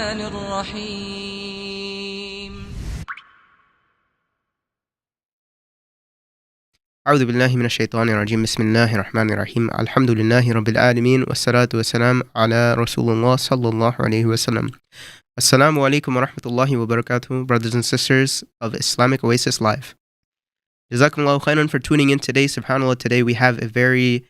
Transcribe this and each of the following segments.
الرحيم أعوذ بالله من الشيطان الرجيم بسم الله الرحمن الرحيم الحمد لله رب العالمين والصلاة والسلام على رسول الله صلى الله عليه وسلم. Assalamu alaikum wa rahmatullahi wa barakatuh, brothers and sisters of Islamic Oasis Live. Jazakumullahu khairan for tuning in today. SubhanAllah, today we have a very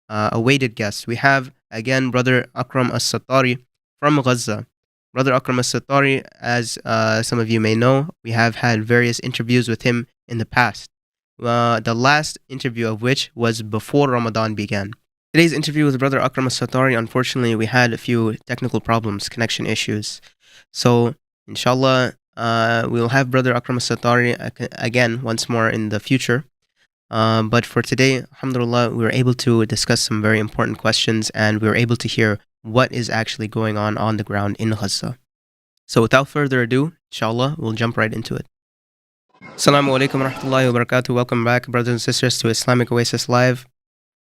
awaited guest. We have, again, Brother Akram Satarri from Gaza. Brother Akram Satarri, as some of you may know, we have had various interviews with him in the past. The last interview of which was before Ramadan began. Today's interview with Brother Akram Satarri, unfortunately, we had a few technical problems, connection issues. So, inshallah, we'll have Brother Akram Satarri again once more in the future. But for today, alhamdulillah, we were able to discuss some very important questions and we were able to hear what is actually going on the ground in Gaza. So without further ado, inshallah, we'll jump right into it. Assalamu alaikum wa rahmatullahi wa barakatuh. Welcome back, brothers and sisters, to Islamic Oasis Live.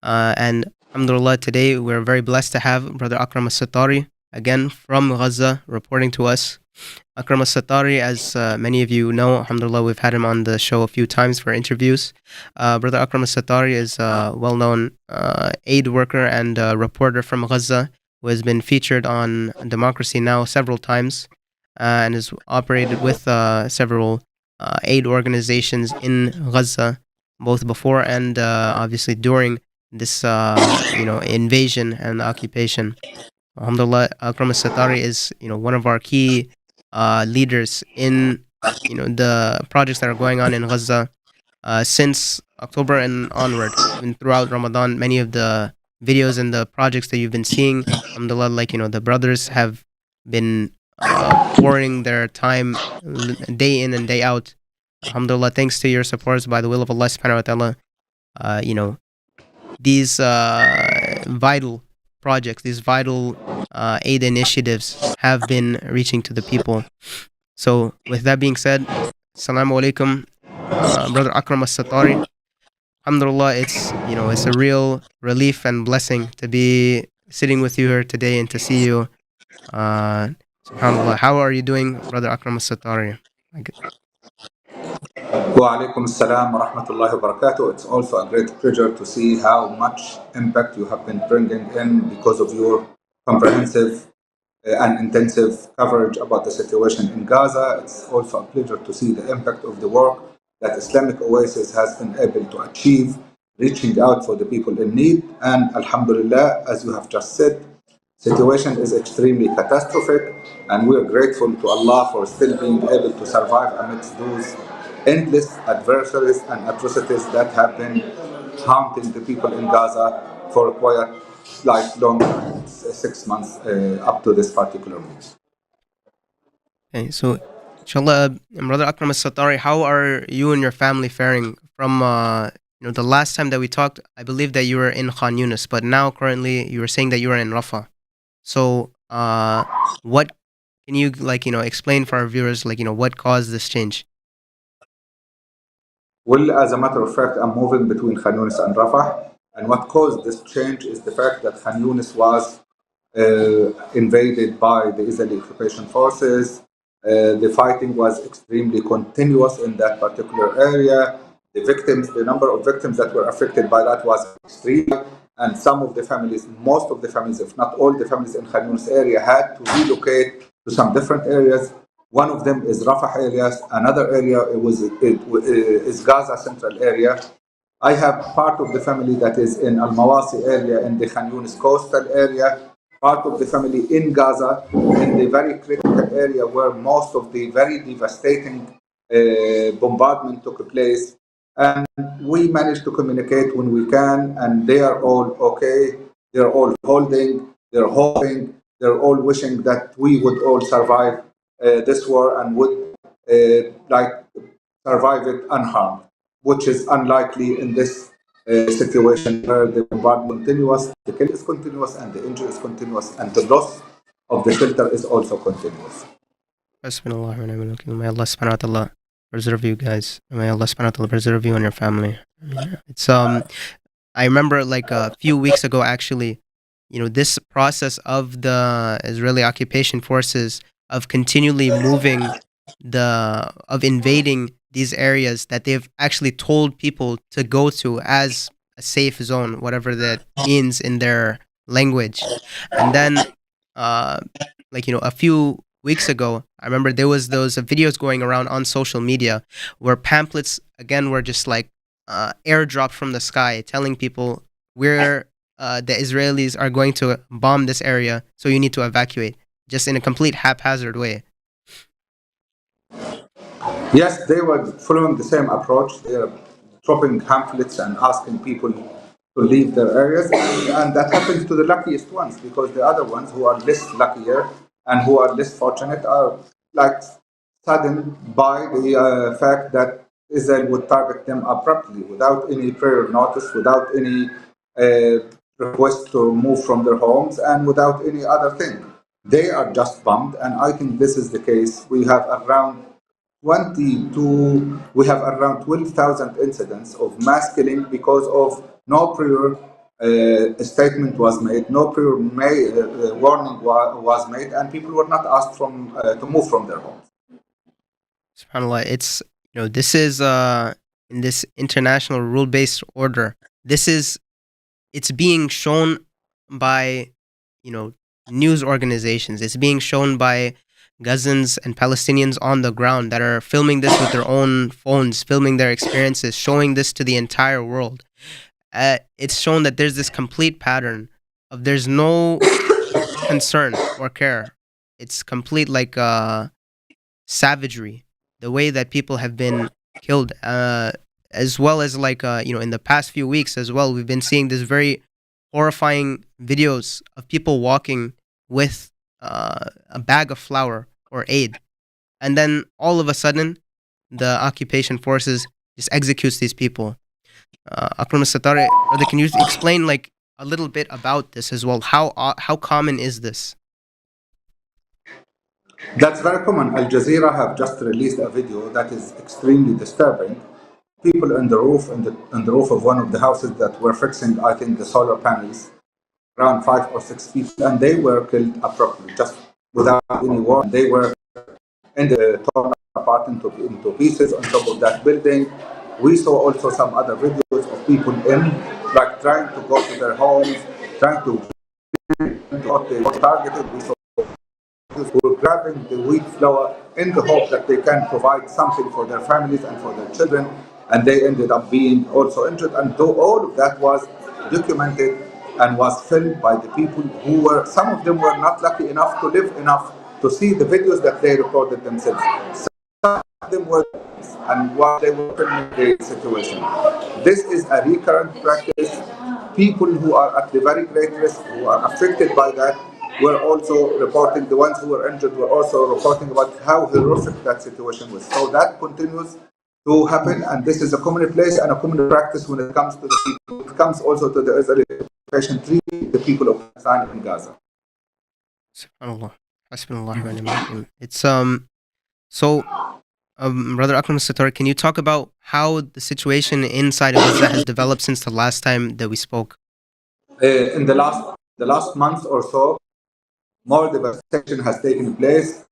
And alhamdulillah, today we're very blessed to have Brother Akram Satarri again from Gaza reporting to us. Akram Satarri, as many of you know, alhamdulillah, we've had him on the show a few times for interviews. Brother Akram Satarri is a well-known aid worker and reporter from Gaza who has been featured on Democracy Now! Several times and has operated with several aid organizations in Gaza, both before and obviously during this invasion and occupation. Alhamdulillah, Akram Satarri is one of our key leaders in the projects that are going on in Gaza since October and onward. Even throughout Ramadan, many of the videos and the projects that you've been seeing, alhamdulillah, the brothers have been pouring their time day in and day out. Alhamdulillah, thanks to your supports, by the will of Allah subhanahu wa ta'ala, these vital projects, these vital aid initiatives have been reaching to the people. So with that being said, Assalamu alaikum, Brother Akram Satarri. Alhamdulillah, it's a real relief and blessing to be sitting with you here today and to see you. SubhanAllah, how are you doing, Brother Akram Satarri? Wa alaikum assalam wa rahmatullahi wa barakatuh. It's also a great pleasure to see how much impact you have been bringing in because of your comprehensive and intensive coverage about the situation in Gaza. It's also a pleasure to see the impact of the work that Islamic Oasis has been able to achieve, reaching out for the people in need. And alhamdulillah, as you have just said, situation is extremely catastrophic, and we are grateful to Allah for still being able to survive amidst those endless adversaries and atrocities that have been haunting the people in Gaza for quite long time, 6 months up to this particular moment. Okay, so inshallah, Brother Akram Satarri, how are you and your family faring from the last time that we talked? I believe that you were in Khan Yunis, but now currently you were saying that you were in Rafah. So what can you explain for our viewers, what caused this change? Well, as a matter of fact, I'm moving between Khan Yunis and Rafah, and what caused this change is the fact that Khan Yunis was invaded by the Israeli occupation forces. The fighting was extremely continuous in that particular area. The number of victims that were affected by that was extreme, and some of the families, most of the families, if not all the families in Khan Yunis area, had to relocate to some different areas. One of them is Rafah areas. Another area is Gaza central area. I have part of the family that is in Al Mawasi area in the Khan Yunis coastal area. Part of the family in Gaza in the very critical area where most of the very devastating bombardment took place. And we managed to communicate when we can, and they are all okay. They're all holding, they're hoping, they're all wishing that we would all survive this war and would survive it unharmed, which is unlikely in this situation where the bombardment is continuous, the kill is continuous, and the injury is continuous, and the loss of the shelter is also continuous. May Allah subhanahu wa ta'ala preserve you guys. May Allah subhanahu wa ta'ala preserve you and your family. It's I remember a few weeks ago actually, this process of the Israeli occupation forces of continually of invading these areas that they've actually told people to go to as a safe zone, whatever that means in their language. And then, uh, a few weeks ago, I remember there was those videos going around on social media where pamphlets again were just like airdropped from the sky, telling people where the Israelis are going to bomb this area, so you need to evacuate, just in a complete haphazard way. Yes, they were following the same approach. They are dropping pamphlets and asking people to leave their areas, and that happens to the luckiest ones because the other ones who are less luckier and who are less fortunate are like saddened by the fact that Israel would target them abruptly without any prior notice, without any request to move from their homes, and without any other thing. They are just bombed, and I think this is the case. We have around 12,000 incidents of mass killing because of no prior statement was made, no prior warning was made, and people were not asked to move from their homes. SubhanAllah, this is in this international rule-based order. It's being shown by, news organizations. It's being shown by Gazans and Palestinians on the ground that are filming this with their own phones, filming their experiences, showing this to the entire world. It's shown that there's this complete pattern of there's no concern or care. It's complete like savagery, the way that people have been killed, as well as like in the past few weeks as well, we've been seeing this very horrifying videos of people walking with a bag of flour or aid, and then all of a sudden, the occupation forces just executes these people. Akram Satarri, brother, can you explain like a little bit about this as well? How common is this? That's very common. Al Jazeera have just released a video that is extremely disturbing. People on the roof, on the roof of one of the houses that were fixing, I think, the solar panels, around 5 or 6 people, and they were killed abruptly, just without any warning. They were in the torn apart into pieces on top of that building. We saw also some other videos of people like trying to go to their homes, trying to what they were targeted. We saw who were grabbing the wheat flour in the hope that they can provide something for their families and for their children, and they ended up being also injured. And though all of that was documented and was filmed by the people who were, some of them were not lucky enough to live enough to see the videos that they recorded themselves. Some of them were, and while they were filming the situation. This is a recurrent practice. People who are at the very great risk, who are affected by that, were also reporting, the ones who were injured were also reporting about how horrific that situation was. So that continues to happen, and this is a commonplace and a common practice when it comes to the people. It comes also to the Israeli occupation, treating the people of Palestine in Gaza. SubhanAllah. Hasbunallah wa ni'mal wakeel. It's so Brother Akram Satar, can you talk about how the situation inside of Gaza has developed since the last time that we spoke? In the last month or so, more devastation has taken place.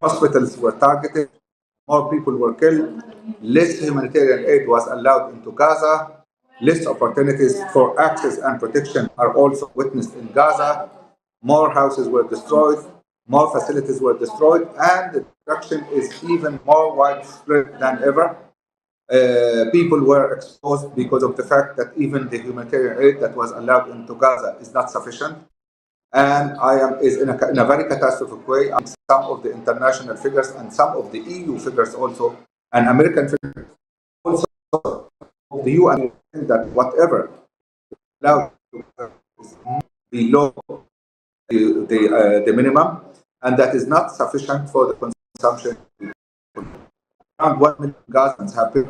Hospitals were targeted. More people were killed. Less humanitarian aid was allowed into Gaza. Less opportunities for access and protection are also witnessed in Gaza. More houses were destroyed. More facilities were destroyed, and the destruction is even more widespread than ever. People were exposed because of the fact that even the humanitarian aid that was allowed into Gaza is not sufficient. And is in a very catastrophic way. Some of the international figures and some of the EU figures also, and American figures also, of the UN, that whatever allowed is below the minimum, and that is not sufficient for the consumption. Around 1 million Gazans have been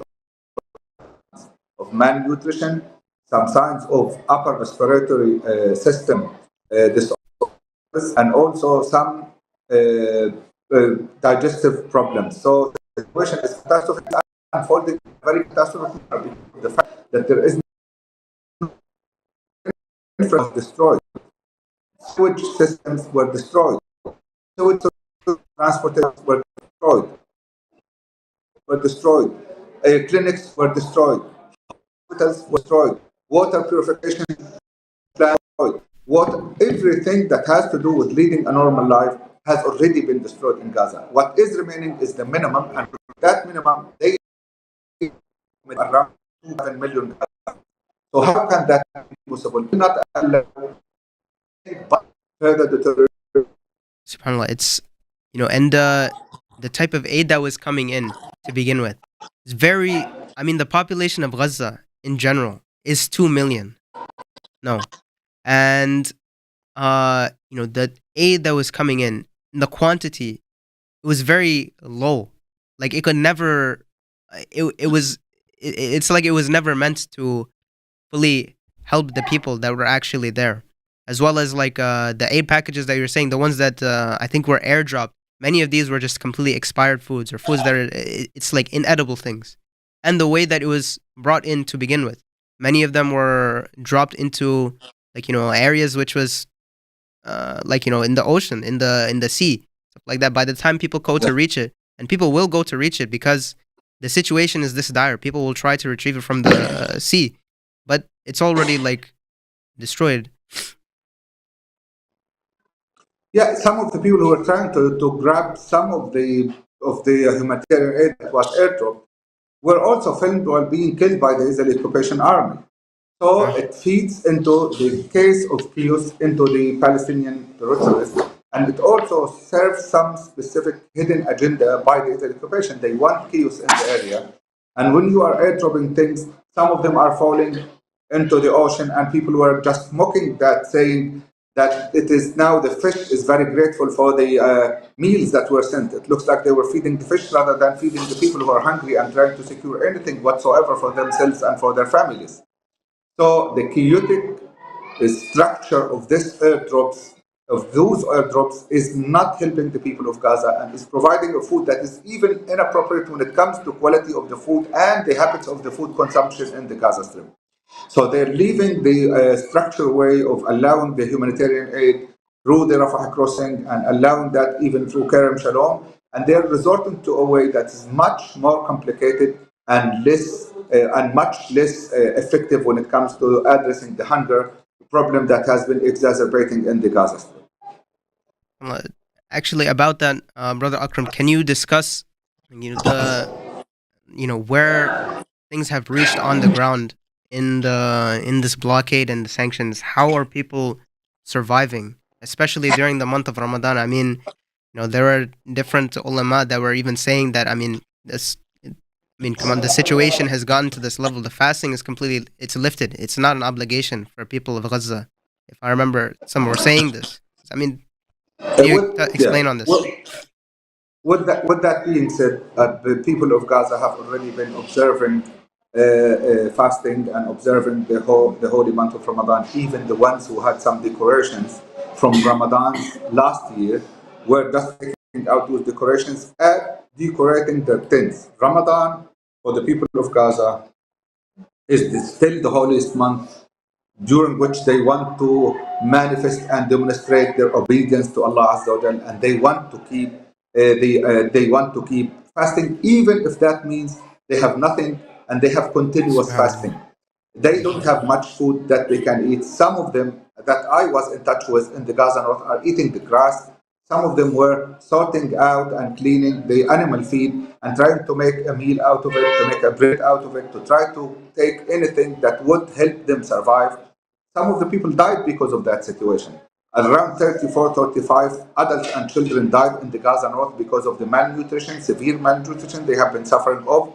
of malnutrition, some signs of upper respiratory system disorders, and also some digestive problems. So the situation is catastrophic, unfolding very catastrophic because of the fact that there is no infrastructure destroyed. Sewage systems were destroyed. Sewage transportations were destroyed, clinics were destroyed, hospitals were destroyed, water purification plants were destroyed. Everything that has to do with leading a normal life has already been destroyed in Gaza. What is remaining is the minimum, and that minimum, they around 7 million. So how can that be possible? Not allow further deterioration. SubhanAllah, it's, and the type of aid that was coming in to begin with is very. I mean, the population of Gaza in general is 2 million. No, and the aid that was coming in, the quantity, it was very low. Like it could never. It's like it was never meant to fully help the people that were actually there, as well as like the aid packages that you're saying, the ones that I think were airdropped. Many of these were just completely expired foods or foods that are it's like inedible things, and the way that it was brought in to begin with, many of them were dropped into like areas which was like in the ocean, in the sea, stuff like that. By the time people go to reach it, and people will go to reach it because the situation is this dire, people will try to retrieve it from the sea, but it's already like destroyed. Yeah, some of the people who were trying to grab some of the humanitarian aid that was airdropped were also filmed while being killed by the Israeli occupation army. So Uh, it feeds into the case of chaos into the Palestinian territories, and it also serves some specific hidden agenda by the Israeli occupation. They want chaos in the area, and when you are airdropping things, some of them are falling into the ocean, and people were just mocking that, saying that it is now the fish is very grateful for the meals that were sent. It looks like they were feeding the fish rather than feeding the people who are hungry and trying to secure anything whatsoever for themselves and for their families. So the chaotic structure of those airdrops, is not helping the people of Gaza and is providing a food that is even inappropriate when it comes to quality of the food and the habits of the food consumption in the Gaza Strip. So they're leaving the structured way of allowing the humanitarian aid through the Rafah crossing and allowing that even through Kerem Shalom, and they're resorting to a way that is much more complicated and much less effective when it comes to addressing the hunger problem that has been exacerbating in the Gaza Strip. uh, Actually, about that, brother Akram, can you discuss the where things have reached on the ground in this blockade and the sanctions? How are people surviving, especially during the month of Ramadan? I mean, there are different ulama that were even saying that. I mean, come on, the situation has gotten to this level. The fasting is completely, it's lifted. It's not an obligation for people of Gaza. If I remember, some were saying this. I mean, can you explain Yeah. on this? With that being said, the people of Gaza have already been observing fasting and observing the holy month of Ramadan. Even the ones who had some decorations from Ramadan last year were just taking out those decorations and decorating their tents. Ramadan for the people of Gaza is still the holiest month during which they want to manifest and demonstrate their obedience to Allah Azza wa Jal, and they want to keep they want to keep fasting, even if that means they have nothing and they have continuous Subhanallah. fasting. They don't have much food that they can eat. Some of them that I was in touch with in the Gaza North are eating the grass. Some of them were sorting out and cleaning the animal feed and trying to make a meal out of it, to make a bread out of it, to try to take anything that would help them survive. Some of the people died because of that situation. Around 34, 35 adults and children died in the Gaza North because of the malnutrition, severe malnutrition they have been suffering of.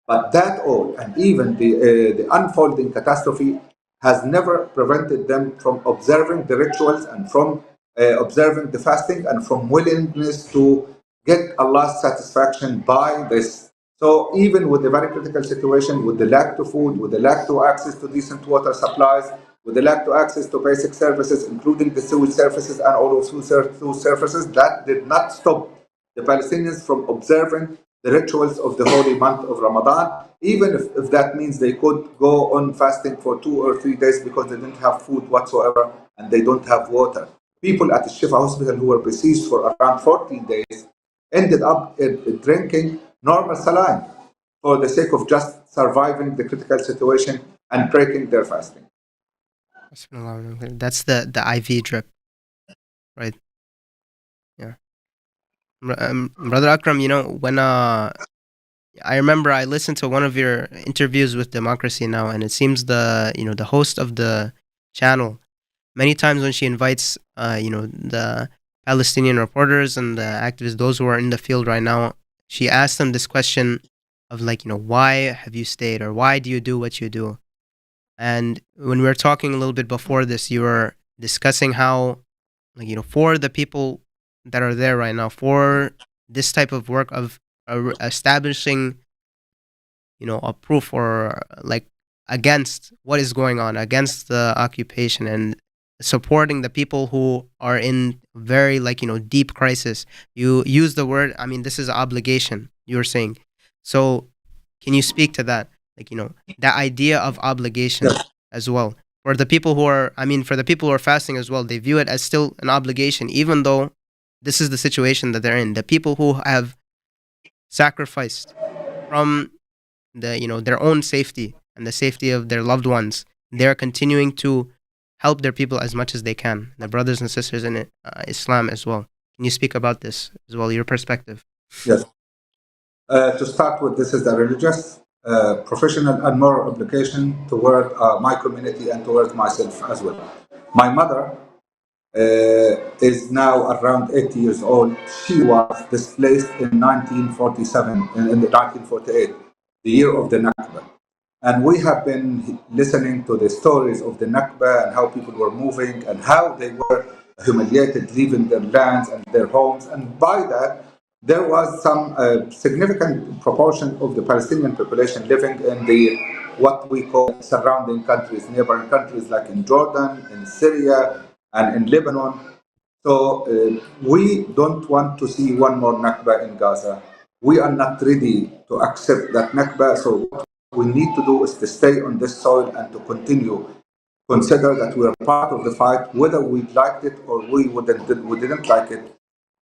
But that all, and even the unfolding catastrophe, has never prevented them from observing the rituals and from observing the fasting and from willingness to get Allah's satisfaction by this. So even with the very critical situation, with the lack to food, with the lack to access to decent water supplies, with the lack to access to basic services, including the sewage services and all of those services, that did not stop the Palestinians from observing the rituals of the holy month of Ramadan, even if that means they could go on fasting for 2 or 3 days because they didn't have food whatsoever and they don't have water. People at the Shifa hospital who were besieged for around 14 days ended up drinking normal saline for the sake of just surviving the critical situation and breaking their fasting. That's the IV drip, right? Yeah. Brother Akram, when I remember I listened to one of your interviews with Democracy Now, and it seems the host of the channel, many times when she invites the Palestinian reporters and the activists, those who are in the field right now, she asks them this question of why have you stayed, or why do you do what you do? And when we were talking a little bit before this, you were discussing how for the people that are there right now, for this type of work of establishing a proof, or against what is going on, against the occupation, and supporting the people who are in very deep crisis. You use the word, I mean, this is obligation, you're saying. So can you speak to that, that idea of obligation Yes. as well, for the people who are, for the people who are fasting as well? They view it as still an obligation, even though this is the situation that they're in. The people who have sacrificed from their own safety and the safety of their loved ones, they're continuing to help their people as much as they can, the brothers and sisters in Islam as well. Can you speak about this as well, your perspective? Yes. To start with, this is the religious, professional, and moral obligation toward my community and towards myself as well. My mother is now around 80 years old. She was displaced in 1947, in the 1948, the year of the Nakba. And we have been listening to the stories of the Nakba and how people were moving and how they were humiliated, leaving their lands and their homes. And by that, there was some significant proportion of the Palestinian population living in the what we call surrounding countries, neighboring countries like in Jordan, in Syria, and in Lebanon. So we don't want to see one more Nakba in Gaza. We are not ready to accept that Nakba. So what we need to do is to stay on this soil and to continue consider that we are part of the fight, whether we liked it or we didn't like it.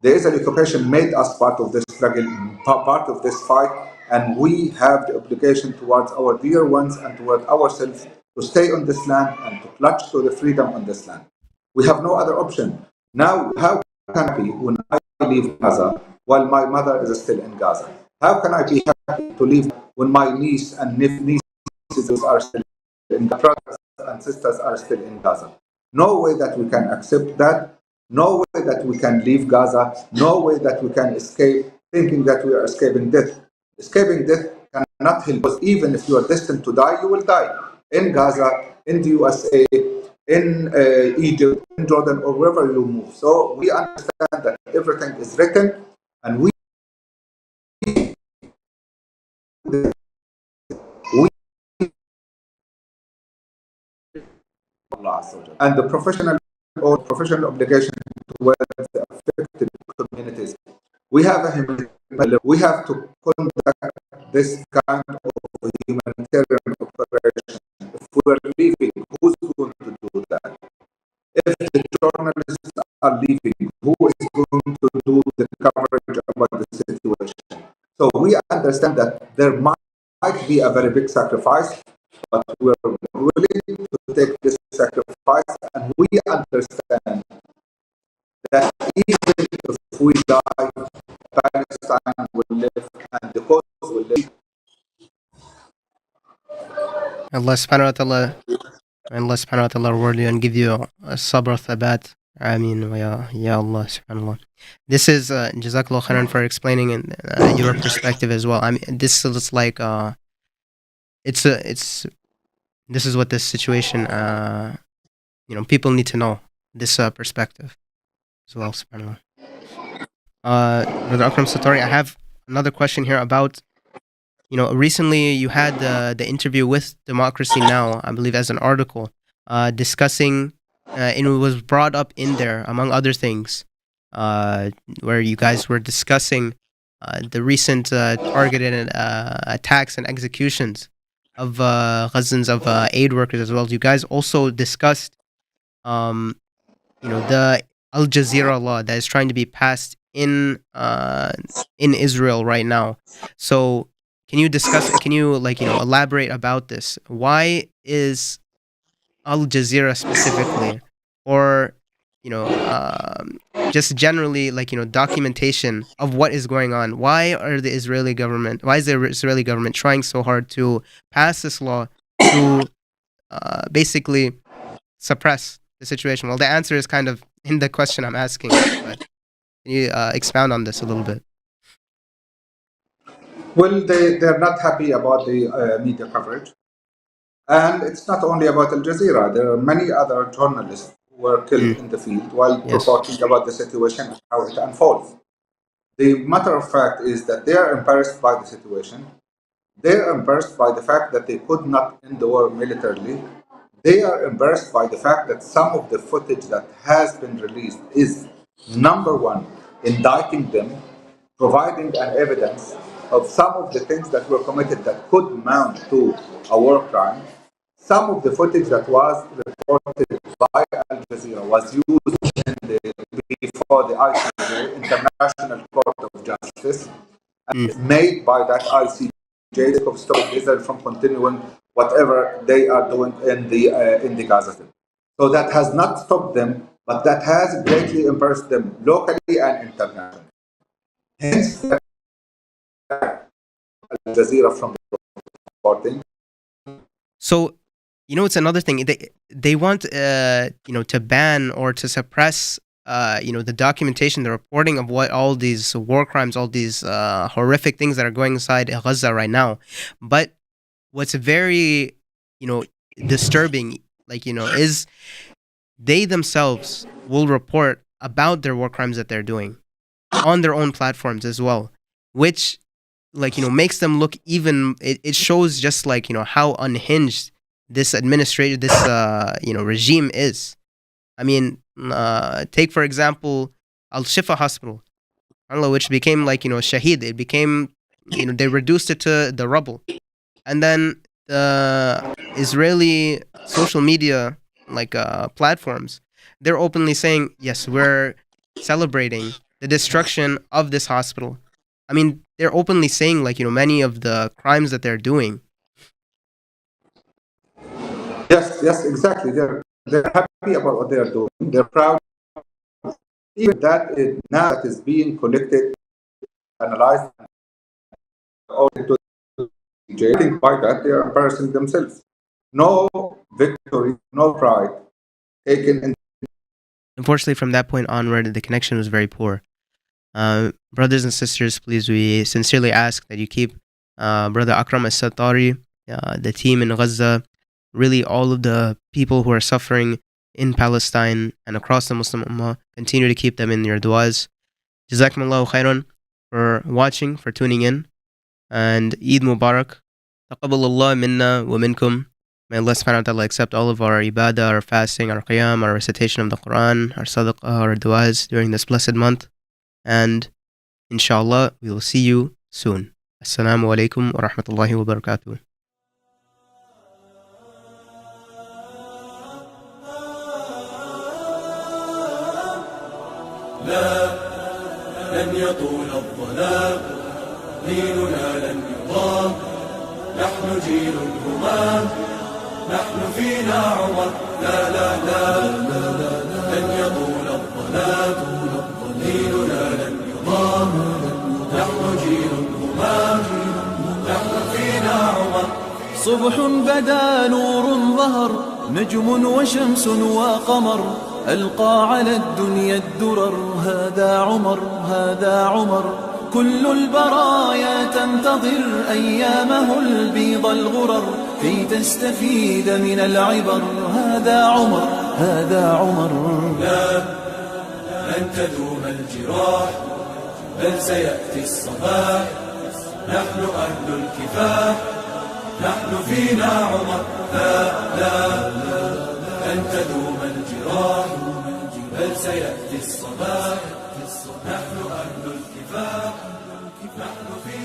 The Israeli occupation made us part of this struggle, part of this fight, and we have the obligation towards our dear ones and towards ourselves to stay on this land and to clutch to the freedom on this land. We have no other option. Now, how can I be when I leave Gaza while my mother is still in Gaza? How can I be happy to leave when my niece and nieces are still in Gaza, brothers and sisters are still in Gaza? No way that we can accept that. No way that we can leave Gaza. No way that we can escape thinking that we are escaping death. Escaping death cannot help us. Even if you are destined to die, you will die in Gaza, in the USA, in Egypt, in Jordan, or wherever you move. So we understand that everything is written, and we and the professional obligation towards the affected communities. We have we have to conduct this kind of humanitarian operation. If we're leaving, who's going to do that? If the journalists are leaving, who is going to do the coverage about the situation? So we understand that there might be a very big sacrifice, but we're willing to take this sacrifice, and we understand that even if we die, Palestine will live and the cause will live. Allah subhanahu wa ta'ala reward you and give you a sabr thabat. Ameen. Ya Allah subhanallah. This is Jazakallah khairan for explaining your perspective as well. I mean, this is like it's this is what this situation people need to know this perspective as well. Subhanallah. Brother Akram Satarri, I have another question here about recently you had the interview with Democracy Now, I believe, as an article discussing, and it was brought up in there, among other things, where you guys were discussing the recent targeted attacks and executions of Gazans, of aid workers as well. You guys also discussed, the Al Jazeera law that is trying to be passed in Israel right now. So can you elaborate about this? Why is Al Jazeera specifically, or you know, just generally, documentation of what is going on? Why is the Israeli government trying so hard to pass this law to basically suppress the situation? Well, the answer is kind of in the question I'm asking, but can you expound on this a little bit? Well, they're not happy about the media coverage. And it's not only about Al Jazeera. There are many other journalists who were killed in the field while Yes. reporting about the situation and how it unfolds. The matter of fact is that they are embarrassed by the situation. They are embarrassed by the fact that they could not end the war militarily. They are embarrassed by the fact that some of the footage that has been released is, number one, indicting them, providing an evidence of some of the things that were committed that could mount to a war crime. Some of the footage that was reported by Al Jazeera was used before the ICJ, International Court of Justice, and made by that ICJ of stopping Israel from continuing whatever they are doing in the Gaza Strip. So that has not stopped them, but that has greatly embarrassed them locally and internationally. Hence, Al Jazeera from reporting. So, it's another thing. They want to ban or to suppress the documentation, the reporting of what all these war crimes, all these horrific things that are going inside Gaza right now. But what's very disturbing, is they themselves will report about their war crimes that they're doing on their own platforms as well, which makes them look even. It shows just how unhinged this regime is. I mean, take for example Al Shifa Hospital, which became Shaheed. It became they reduced it to the rubble, and then the Israeli social media platforms, they're openly saying, yes, we're celebrating the destruction of this hospital. I mean, they're openly saying many of the crimes that they're doing. Yes, exactly. They're happy about what they are doing. They're proud. Even that is now that is being collected, analyzed, to I think by that they are embarrassing themselves. No victory, no pride taken in. Unfortunately, from that point onward, the connection was very poor. Brothers and sisters, please, we sincerely ask that you keep Brother Akram Satarri, the team in Gaza, really all of the people who are suffering in Palestine and across the Muslim Ummah, continue to keep them in your du'as. Jazakumullahu khairan for watching, for tuning in, and Eid Mubarak. Taqabbalallah minna wa minkum. May Allah subhanahu wa ta'ala accept all of our ibadah, our fasting, our qiyam, our recitation of the Quran, our sadaqah, our du'as during this blessed month. And inshallah, we will see you soon. Assalamu alaikum wa rahmatullahi wa barakatuh. لا لن يطول الظلام ديننا لن يضام نحن جيل الهمام نحن فينا عمر لا لا لا لن يطول الظلام ديننا لن يضام نحن جيل الهمام نحن فينا عمر صبح بدا نور ظهر نجم وشمس وقمر ألقى على الدنيا الدرر هذا عمر هذا عمر كل البرايا تنتظر أيامه البيض الغرر كي تستفيد من العبر هذا عمر هذا عمر لا لن تدوم الجراح بل سيأتي الصباح نحن أهل الكفاح نحن فينا عمر لا لا لن تدوم الجراح بل سيأتي الصباح نحن أهل الكفاح نحن فينا